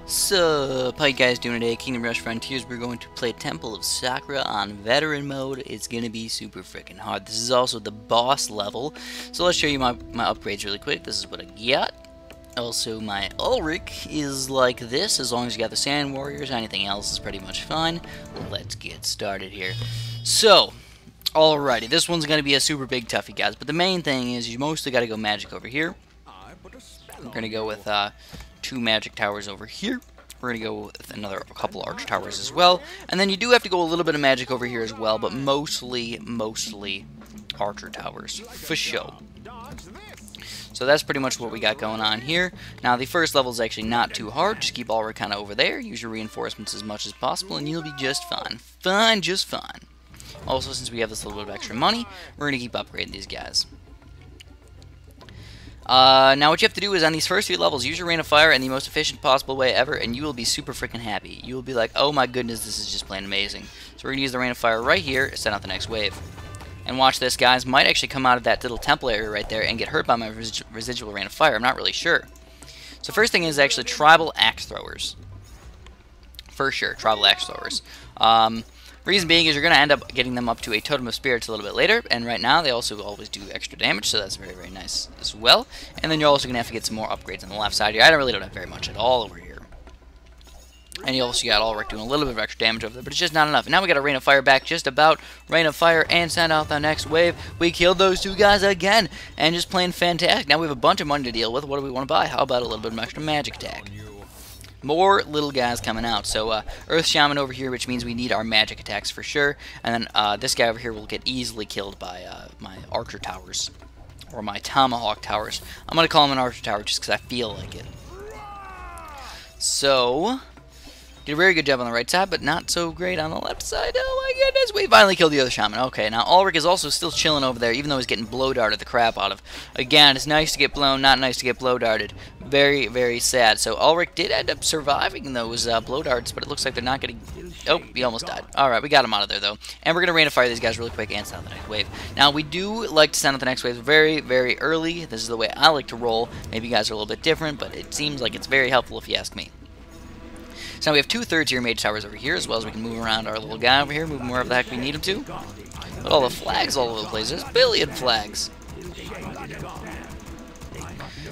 Sup, how you guys doing today? Kingdom Rush Frontiers. We're going to play Temple of Saqra on veteran mode. It's gonna be super freaking hard. This is also the boss level. So let's show you my upgrades really quick. This is what I got. Also, my Ulrich is like this, as long as you got the Sand Warriors. Anything else is pretty much fine. Let's get started here. So, alrighty, this one's gonna be a super big toughie, guys. But the main thing is you mostly gotta go magic over here. We're gonna go with 2 magic towers over here. We're going to go with a couple arch towers as well. And then you do have to go a little bit of magic over here as well, but mostly archer towers, for sure. So that's pretty much what we got going on here. Now the first level is actually not too hard. Just keep Ulrich kind of over there. Use your reinforcements as much as possible, and you'll be just fine. Just fine. Also, since we have this little bit of extra money, we're going to keep upgrading these guys. Now what you have to do is on these first 3 levels, use your Rain of Fire in the most efficient possible way ever, and you will be super freaking happy. You will be like, oh my goodness, this is just plain amazing. So we're going to use the Rain of Fire right here to send out the next wave. And watch this, guys. Might actually come out of that little temple area right there and get hurt by my residual Rain of Fire. I'm not really sure. So first thing is actually Tribal Axe Throwers. For sure, Tribal Axe Throwers. Reason being is you're going to end up getting them up to a Totem of Spirits a little bit later, and right now they also always do extra damage, so that's very, very nice as well. And then you're also going to have to get some more upgrades on the left side here. I really don't have very much at all over here. And you also got Ulrich doing a little bit of extra damage over there, but it's just not enough. And now we got a Rain of Fire back, just about Rain of Fire, and send out the next wave. We killed those 2 guys again, and just playing fantastic. Now we have a bunch of money to deal with. What do we want to buy? How about a little bit of extra magic attack? More little guys coming out. So Earth Shaman over here, which means we need our magic attacks for sure. And then this guy over here will get easily killed by my archer towers. Or my tomahawk towers. I'm going to call him an archer tower just because I feel like it. So, did a very good job on the right side, but not so great on the left side. Oh my goodness, we finally killed the other shaman. Okay, now Ulrich is also still chilling over there, even though he's getting blow darted the crap out of. Again, it's nice to get blown, not nice to get blow darted. Very, very sad. So Ulrich did end up surviving those blow darts, but it looks like they're not getting... Oh, he almost died. Alright, we got him out of there, though. And we're going to Rain of Fire these guys really quick and send out the next wave. Now, we do like to send out the next wave very, very early. This is the way I like to roll. Maybe you guys are a little bit different, but it seems like it's very helpful if you ask me. So now we have 2 third-tier mage towers over here, as well as we can move around our little guy over here, move him wherever the heck we need him to. But all the flags all over the place. There's a billion flags.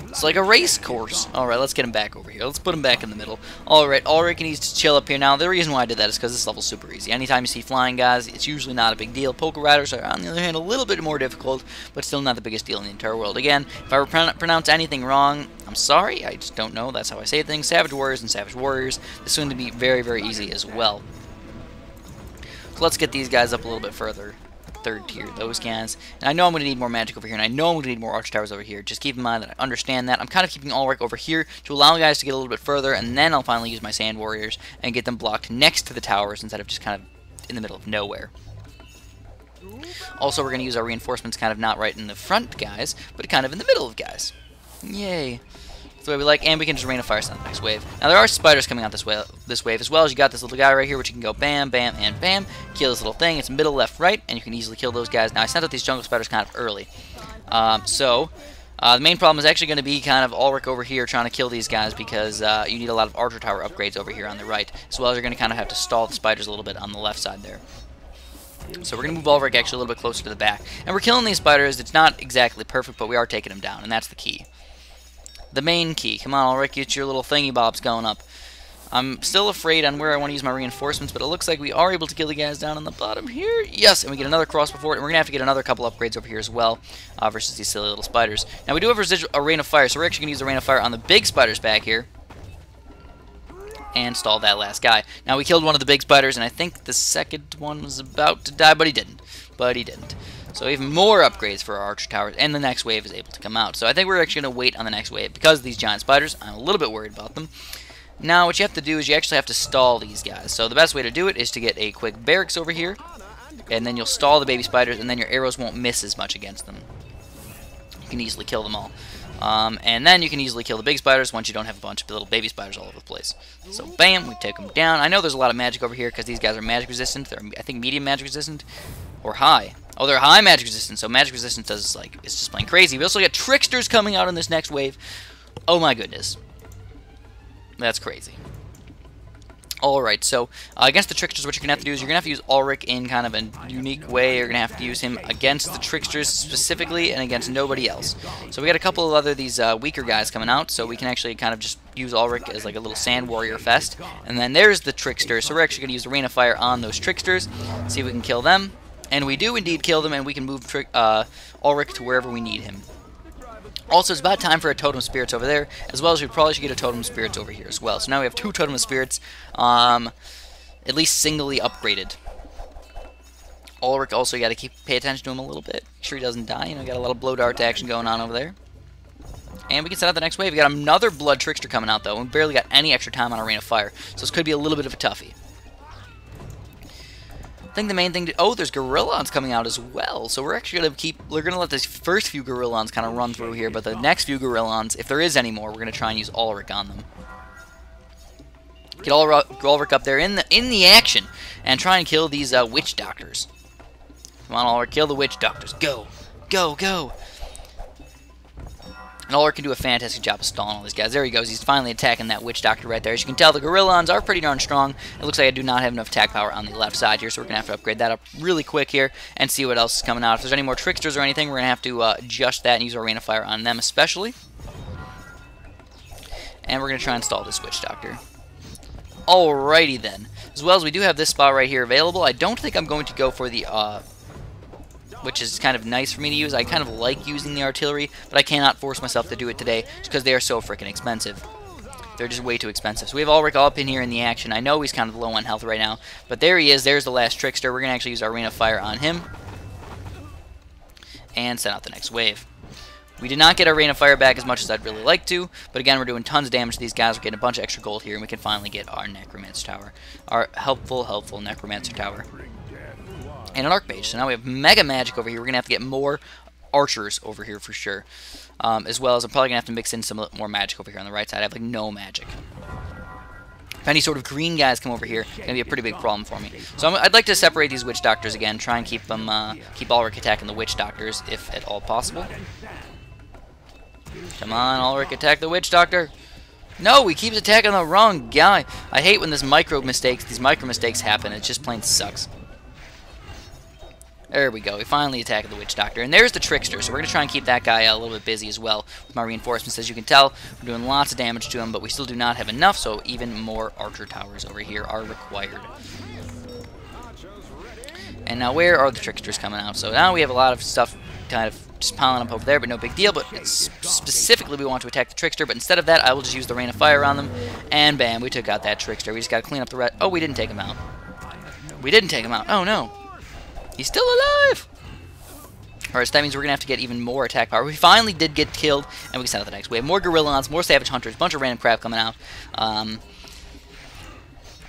It's like a race course. Alright, let's get him back over here. Let's put him back in the middle. Alright, Ulrich needs to chill up here. Now, the reason why I did that is because this level's super easy. Anytime you see flying guys, it's usually not a big deal. Poker Riders are, on the other hand, a little bit more difficult, but still not the biggest deal in the entire world. Again, if I pronounce anything wrong, I'm sorry. I just don't know. That's how I say things. Savage Warriors and Savage Warriors. This is going to be very, very easy as well. So let's get these guys up a little bit further. 3rd tier, those guys. And I know I'm going to need more magic over here, and I know I'm going to need more arch towers over here. Just keep in mind that I understand that. I'm kind of keeping Ulrich over here to allow guys to get a little bit further, and then I'll finally use my Sand Warriors and get them blocked next to the towers instead of just kind of in the middle of nowhere. Also, we're going to use our reinforcements kind of not right in the front, guys, but kind of in the middle of guys. Yay. That's the way we like, and we can just Rain of Fire on the next wave. Now, there are spiders coming out this wave as well, as you got this little guy right here, which you can go bam, bam, and bam, kill this little thing. It's middle, left, right, and you can easily kill those guys. Now, I sent out these jungle spiders kind of early. The main problem is actually going to be kind of Ulrich over here trying to kill these guys because you need a lot of archer tower upgrades over here on the right, as well as you're going to kind of have to stall the spiders a little bit on the left side there. So we're going to move Ulrich actually a little bit closer to the back. And we're killing these spiders. It's not exactly perfect, but we are taking them down, and that's the key. The main key. Come on, Ulrich, get your little thingy bobs going up. I'm still afraid on where I want to use my reinforcements, but it looks like we are able to kill the guys down on the bottom here. Yes, and we get another crossbow for it, and we're going to have to get another couple upgrades over here as well versus these silly little spiders. Now, we do have a Rain of Fire, so we're actually going to use the Rain of Fire on the big spiders back here and stall that last guy. Now, we killed one of the big spiders, and I think the second one was about to die, but he didn't. So even more upgrades for our archer towers, and the next wave is able to come out. So I think we're actually going to wait on the next wave because of these giant spiders. I'm a little bit worried about them. Now what you have to do is you actually have to stall these guys. So the best way to do it is to get a quick barracks over here, and then you'll stall the baby spiders, and then your arrows won't miss as much against them. You can easily kill them all. And then you can easily kill the big spiders once you don't have a bunch of little baby spiders all over the place. So bam, we take them down. I know there's a lot of magic over here because these guys are magic resistant. They're, I think, medium magic resistant or high. Oh, they're high magic resistance, so magic resistance is just plain crazy. We also get tricksters coming out in this next wave. Oh my goodness. That's crazy. Alright, so against the Tricksters, what you're going to have to do is you're going to have to use Ulrich in kind of a unique way. You're going to have to use him against the Tricksters specifically and against nobody else. So we got a couple of other these weaker guys coming out, so we can actually kind of just use Ulrich as like a little Sand Warrior fest. And then there's the Tricksters, so we're actually going to use the Rain of Fire on those Tricksters, see if we can kill them. And we do indeed kill them, and we can move Ulrich to wherever we need him. Also, it's about time for a Totem of Spirits over there, as well as we probably should get a Totem of Spirits over here as well. So now we have 2 Totem of Spirits, at least singly upgraded. Ulrich also, you got to pay attention to him a little bit. Make sure he doesn't die. You know, got a lot of blow dart action going on over there. And we can set out the next wave. We got another Blood Trickster coming out, though. We barely got any extra time on our Rain of Fire, so this could be a little bit of a toughie. I think the main thing oh, there's Gorillons coming out as well. So we're actually we're gonna let this first few Gorillons kind of run through here, but the next few Gorillons, if there is any more, we're gonna try and use Ulrich on them. Get Ulrich up there in the action and try and kill these witch doctors. Come on, Ulrich, kill the witch doctors. Go, go, go. And Ulrich can do a fantastic job of stalling all these guys. There he goes. He's finally attacking that witch doctor right there. As you can tell, the Gorillons are pretty darn strong. It looks like I do not have enough attack power on the left side here, so we're going to have to upgrade that up really quick here and see what else is coming out. If there's any more Tricksters or anything, we're going to have to adjust that and use our Rain of Fire on them especially. And we're going to try and stall this witch doctor. Alrighty then. As well as we do have this spot right here available. I don't think I'm going to go for the which is kind of nice for me to use. I kind of like using the artillery, but I cannot force myself to do it today just because they are so freaking expensive. They're just way too expensive. So we have Ulrich all up in here in the action. I know he's kind of low on health right now, but there he is. There's the last Trickster. We're going to actually use our Rain of Fire on him and send out the next wave. We did not get our Rain of Fire back as much as I'd really like to, but again, we're doing tons of damage to these guys. We're getting a bunch of extra gold here, and we can finally get our Necromancer Tower. Our helpful Necromancer Tower. And an Archmage. So now we have Mega Magic over here. We're going to have to get more Archers over here for sure. As well as I'm probably going to have to mix in some more magic over here on the right side. I have like no magic. If any sort of green guys come over here, it's going to be a pretty big problem for me. So I'd like to separate these Witch Doctors again. Try and keep them, keep Ulrich attacking the Witch Doctors if at all possible. Come on, Ulrich, attack the Witch Doctor. No, he keeps attacking the wrong guy. I hate when these micro mistakes happen. It just plain sucks. There we go. We finally attacked the Witch Doctor. And there's the Trickster. So we're going to try and keep that guy a little bit busy as well with my reinforcements. As you can tell, we're doing lots of damage to him, but we still do not have enough, so even more Archer Towers over here are required. And now where are the Tricksters coming out? So now we have a lot of stuff kind of just piling up over there, but no big deal. But specifically we want to attack the Trickster, but instead of that, I will just use the Rain of Fire on them. And bam, we took out that Trickster. We just got to clean up the rest. Oh, we didn't take him out. We didn't take him out. Oh, no. He's still alive! Alright, so that means we're going to have to get even more attack power. We finally did get killed, and we can send out the next wave. More Gorillons, more Savage Hunters, bunch of random crap coming out. I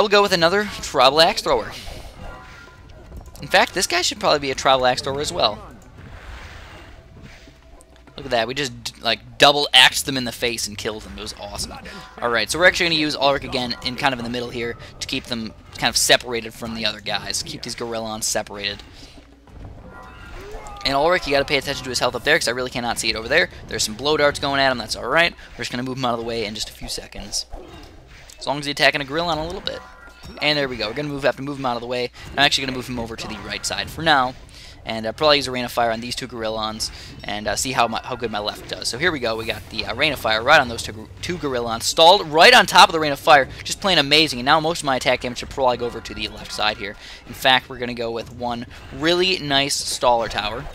will go with another Tribal Axe Thrower. In fact, this guy should probably be a Tribal Axe Thrower as well. Look at that, we just like double axed them in the face and killed them. It was awesome. Alright, so we're actually going to use Ulrich again in kind of in the middle here to keep them kind of separated from the other guys. Keep these Gorillons separated. And Ulrich, you got to pay attention to his health up there because I really cannot see it over there. There's some blow darts going at him, that's alright. We're just going to move him out of the way in just a few seconds. As long as he's attacking a Gorillon a little bit. And there we go. We're going to have to move him out of the way. I'm actually going to move him over to the right side for now. And probably use a Rain of Fire on these two Gorillons and see how good my left does. So here we go. We got the Rain of Fire right on those two Gorillons. Stalled right on top of the Rain of Fire. Just plain amazing. And now most of my attack damage should probably go over to the left side here. In fact, we're going to go with one really nice Staller Tower.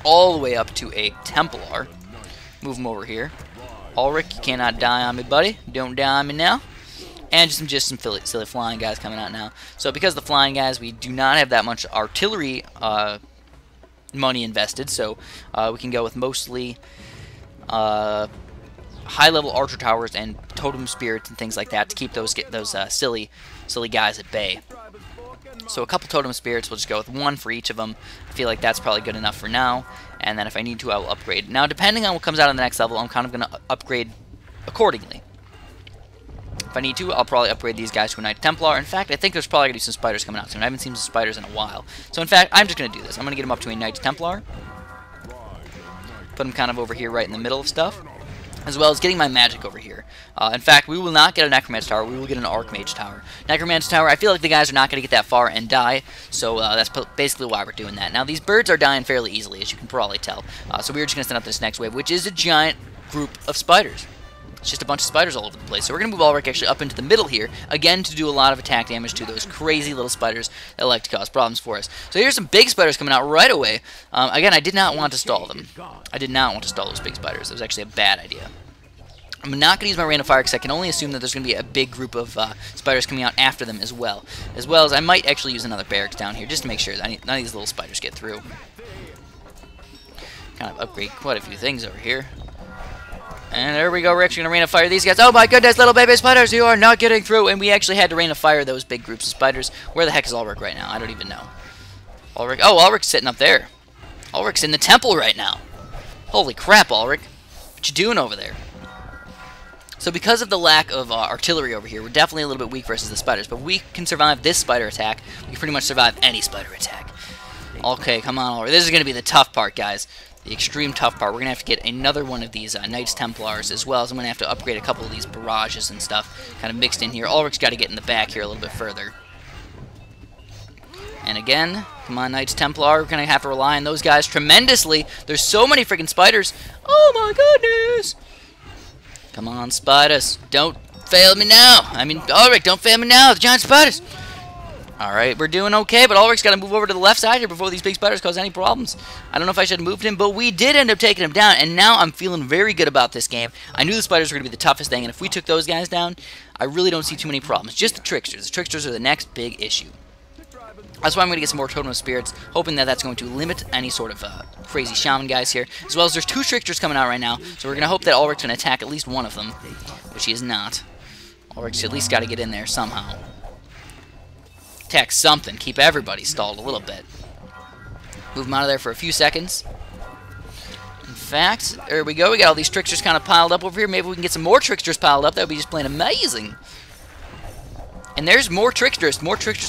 All the way up to a Templar. Move him over here. Ulrich, you cannot die on me, buddy. Don't die on me now. And just some silly flying guys coming out now. So because of the flying guys, we do not have that much artillery money invested. So we can go with mostly high-level archer towers and totem spirits and things like that to keep those silly guys at bay. So a couple totem spirits, we'll just go with one for each of them. I feel like that's probably good enough for now. And then if I need to, I will upgrade. Now, depending on what comes out on the next level, I'm kind of going to upgrade accordingly. If I need to, I'll probably upgrade these guys to a Knight Templar. In fact, I think there's probably going to be some spiders coming out soon. I haven't seen some spiders in a while. So in fact, I'm just going to do this. I'm going to get them up to a Knight Templar. Put them kind of over here right in the middle of stuff. as well as getting my magic over here. In fact, we will not get a Necromancer Tower, we will get an Archmage Tower. Necromancer Tower, I feel like the guys are not going to get that far and die, so that's basically why we're doing that. Now, these birds are dying fairly easily, as you can probably tell, so we're just going to send out this next wave, which is a giant group of spiders. It's just a bunch of spiders all over the place. So we're going to move Ulrich actually up into the middle here, again, to do a lot of attack damage to those crazy little spiders that like to cause problems for us. So here's some big spiders coming out right away. Again, I did not want to stall them. I did not want to stall those big spiders. It was actually a bad idea. I'm not going to use my Rain of Fire because I can only assume that there's going to be a big group of spiders coming out after them as well. As well as I might actually use another barracks down here just to make sure that none of these little spiders get through. Kind of upgrade quite a few things over here. And there we go, we're actually going to Rain of Fire these guys. Oh my goodness, little baby spiders, you are not getting through. And we actually had to Rain of Fire those big groups of spiders. Where the heck is Ulrich right now? I don't even know. Ulrich, oh, Ulrich's sitting up there. Ulrich's in the temple right now. Holy crap, Ulrich. What you doing over there? So because of the lack of artillery over here, we're definitely a little bit weak versus the spiders. But we can survive this spider attack. We can pretty much survive any spider attack. Okay, come on, Ulrich. This is going to be the tough part, guys. The extreme tough part. We're going to have to get another one of these Knights Templars, as well as I'm going to have to upgrade a couple of these barrages and stuff kind of mixed in here. Ulrich's got to get in the back here a little bit further. And again, come on, Knights Templar. We're going to have to rely on those guys tremendously. There's so many freaking spiders. Oh my goodness. Come on, spiders. Don't fail me now. I mean, Ulrich, don't fail me now. The giant spiders. Alright, we're doing okay, but Ulrich's got to move over to the left side here before these big spiders cause any problems. I don't know if I should have moved him, but we did end up taking him down, and now I'm feeling very good about this game. I knew the spiders were going to be the toughest thing, and if we took those guys down, I really don't see too many problems. Just the tricksters. The tricksters are the next big issue. That's why I'm going to get some more Totem of Spirits, hoping that that's going to limit any sort of crazy shaman guys here. As well as there's two tricksters coming out right now, so we're going to hope that Ulrich's going to attack at least one of them, which he is not. Ulrich's at least got to get in there somehow. Attack something. Keep everybody stalled a little bit. Move them out of there for a few seconds. In fact, there we go. We got all these tricksters kind of piled up over here. Maybe we can get some more tricksters piled up. That would be just plain amazing. And there's more tricksters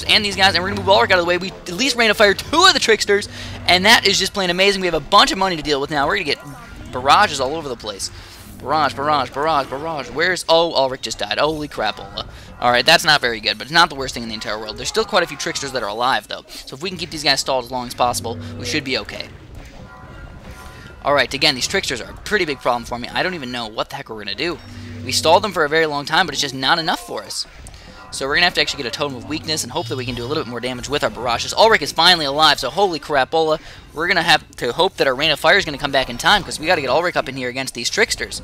and these guys, and we're going to move Ulrich out of the way. We at least Rain of Fire two of the tricksters, and that is just plain amazing. We have a bunch of money to deal with now. We're going to get barrages all over the place. Barrage, barrage, barrage, barrage. Where's... Oh, Ulrich just died. Holy crapola. Alright, that's not very good, but it's not the worst thing in the entire world. There's still quite a few tricksters that are alive, though. So if we can keep these guys stalled as long as possible, we should be okay. Alright, again, these tricksters are a pretty big problem for me. I don't even know what the heck we're going to do. We stalled them for a very long time, but it's just not enough for us. So we're going to have to actually get a Totem of Weakness and hope that we can do a little bit more damage with our barrages. Ulrich is finally alive, so holy crapola. We're going to have to hope that our Rain of Fire is going to come back in time, because we got to get Ulrich up in here against these tricksters.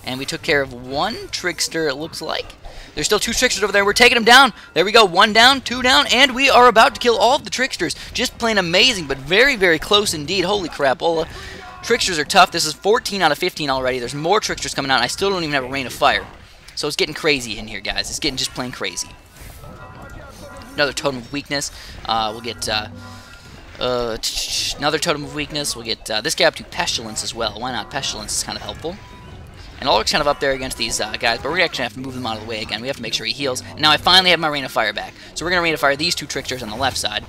And we took care of one trickster, it looks like. There's still two tricksters over there. We're taking them down. There we go. One down, two down, and we are about to kill all of the tricksters. Just plain amazing, but very, very close indeed. Holy crapola. Tricksters are tough. This is 14 out of 15 already. There's more tricksters coming out, and I still don't even have a Rain of Fire. So it's getting crazy in here, guys. It's getting just plain crazy. Another Totem of Weakness. We'll get another Totem of Weakness. We'll get this guy up to Pestilence as well. Why not? Pestilence is kind of helpful. And Ulrich's kind of up there against these guys, but we're actually going to have to move them out of the way again. We have to make sure he heals. And now I finally have my Rain of Fire back. So we're going to Rain of Fire these two tricksters on the left side.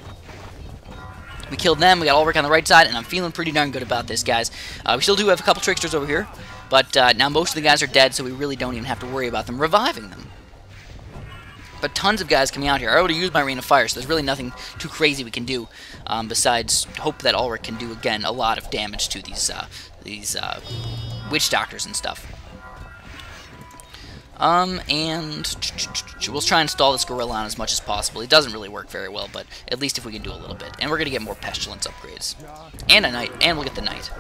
We killed them. We got Ulrich on the right side, and I'm feeling pretty darn good about this, guys. We still do have a couple tricksters over here, but now most of the guys are dead, so we really don't even have to worry about them reviving them. But tons of guys coming out here. I already used my Rain of Fire, so there's really nothing too crazy we can do besides hope that Ulrich can do, again, a lot of damage to these witch doctors and stuff. And we'll try and stall this gorilla on as much as possible. It doesn't really work very well, but at least if we can do a little bit. And we're going to get more Pestilence upgrades. And a Knight, and we'll get the Knight.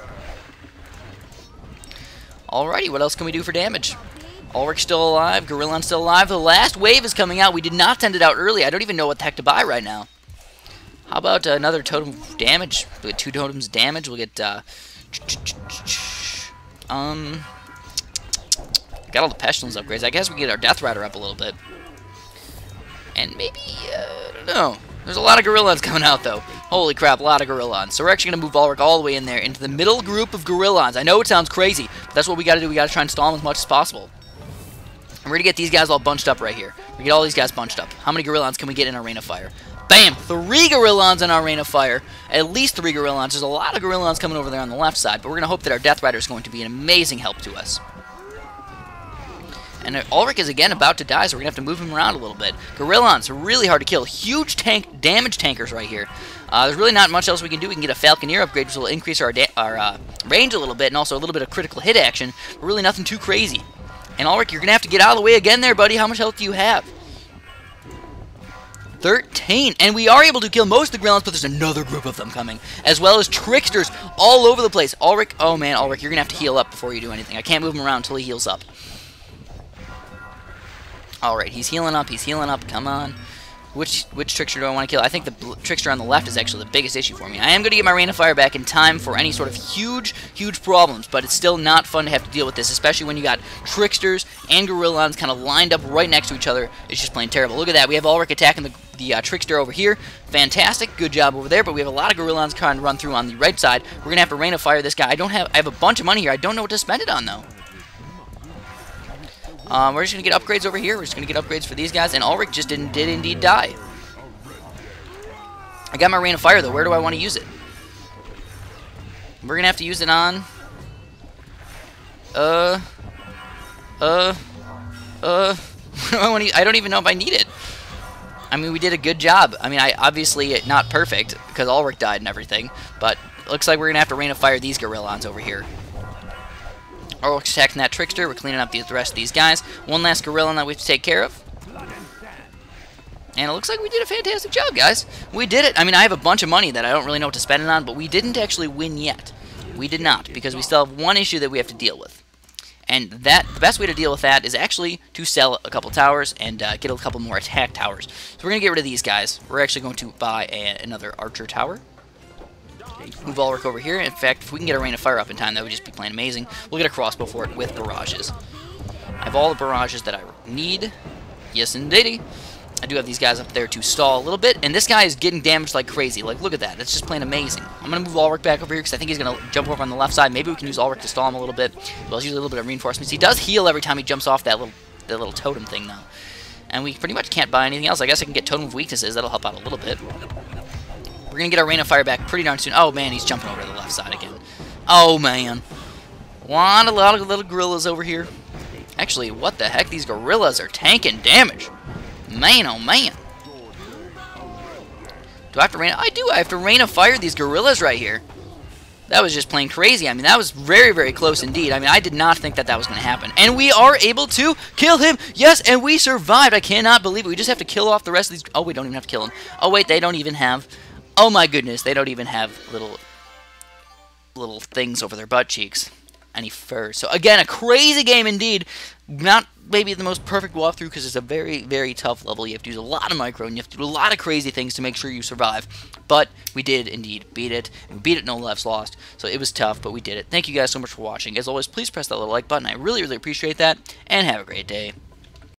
Alrighty, what else can we do for damage? Ulrich's still alive, Gorillon's still alive. The last wave is coming out. We did not send it out early. I don't even know what the heck to buy right now. How about another Totem of Damage? We'll get 2 Totems damage. We'll get, got all the Pestilence upgrades. I guess we get our Death Rider up a little bit. And maybe, I don't know. There's a lot of Gorillons coming out, though. Holy crap, a lot of Gorillons. So we're actually going to move Ulrich all the way in there, into the middle group of Gorillons. I know it sounds crazy, but that's what we got to do. We got to try and stall them as much as possible. And we're going to get these guys all bunched up right here. We get all these guys bunched up. How many Gorillons can we get in our Rain of Fire? Bam! 3 Gorillons on our Rain of Fire. At least 3 Gorillons. There's a lot of Gorillons coming over there on the left side, but we're going to hope that our Death Rider is going to be an amazing help to us. And Ulrich is again about to die, so we're going to have to move him around a little bit. Gorillons are really hard to kill. Huge damage tankers right here. There's really not much else we can do. We can get a Falconeer upgrade, which will increase our range a little bit, and also a little bit of critical hit action, but really nothing too crazy. And Ulrich, you're going to have to get out of the way again there, buddy. How much health do you have? 13. And we are able to kill most of the Gorillons, but there's another group of them coming, as well as Tricksters all over the place. Ulrich, oh man, Ulrich, you're going to have to heal up before you do anything. I can't move him around until he heals up. Alright, he's healing up, come on. Which Trickster do I want to kill? I think the Trickster on the left is actually the biggest issue for me. I am going to get my Rain of Fire back in time for any sort of huge problems, but it's still not fun to have to deal with this, especially when you got Tricksters and Gorillons kind of lined up right next to each other. It's just plain terrible. Look at that, we have Ulrich attacking the Trickster over here. Fantastic, good job over there, but we have a lot of Gorillons trying to run through on the right side. We're going to have to Rain of Fire this guy. I have a bunch of money here. I don't know what to spend it on, though. We're just going to get upgrades over here. We're just going to get upgrades for these guys. And Ulrich just did indeed die. I got my Rain of Fire, though. Where do I want to use it? We're going to have to use it on... I don't even know if I need it. I mean, we did a good job. I mean, obviously not perfect, because Ulrich died and everything. But it looks like we're going to have to Rain of Fire these Gorillons over here. Ulrich's attacking that Trickster. We're cleaning up the rest of these guys. One last Gorillon that we have to take care of. And it looks like we did a fantastic job, guys. We did it. I mean, I have a bunch of money that I don't really know what to spend it on, but we didn't actually win yet. We did not, because we still have one issue that we have to deal with. And the best way to deal with that is actually to sell a couple towers and get a couple more attack towers. So we're going to get rid of these guys. We're actually going to buy another Archer Tower. Move Ulrich over here. In fact, if we can get a Rain of Fire up in time, that would just be plain amazing. We'll get a crossbow for it with barrages. I have all the barrages that I need. Yes, indeedy. I do have these guys up there to stall a little bit, and this guy is getting damaged like crazy. Like, look at that. That's just plain amazing. I'm going to move Ulrich back over here because I think he's going to jump over on the left side. Maybe we can use Ulrich to stall him a little bit. Well, use a little bit of reinforcements. He does heal every time he jumps off that little totem thing, though. And we pretty much can't buy anything else. I guess I can get Totem of Weaknesses. That'll help out a little bit. We're going to get our Rain of Fire back pretty darn soon. Oh, man, he's jumping over to the left side again. Oh, man. A lot of little gorillas over here. Actually, what the heck? These gorillas are tanking damage. Man, oh, man. Do I have to Rain? I do. I have to Rain of Fire these gorillas right here. That was just plain crazy. I mean, that was very, very close indeed. I mean, I did not think that was going to happen. And we are able to kill him. Yes, and we survived. I cannot believe it. We just have to kill off the rest of these. Oh, we don't even have to kill him. Oh, wait, they don't even have... Oh my goodness, they don't even have little things over their butt cheeks. Any fur. So again, a crazy game indeed. Not maybe the most perfect walkthrough because it's a very, very tough level. You have to use a lot of micro and you have to do a lot of crazy things to make sure you survive. But we did indeed beat it. We beat it No Lives Lost. So it was tough, but we did it. Thank you guys so much for watching. As always, please press that little like button. I really, really appreciate that. And have a great day.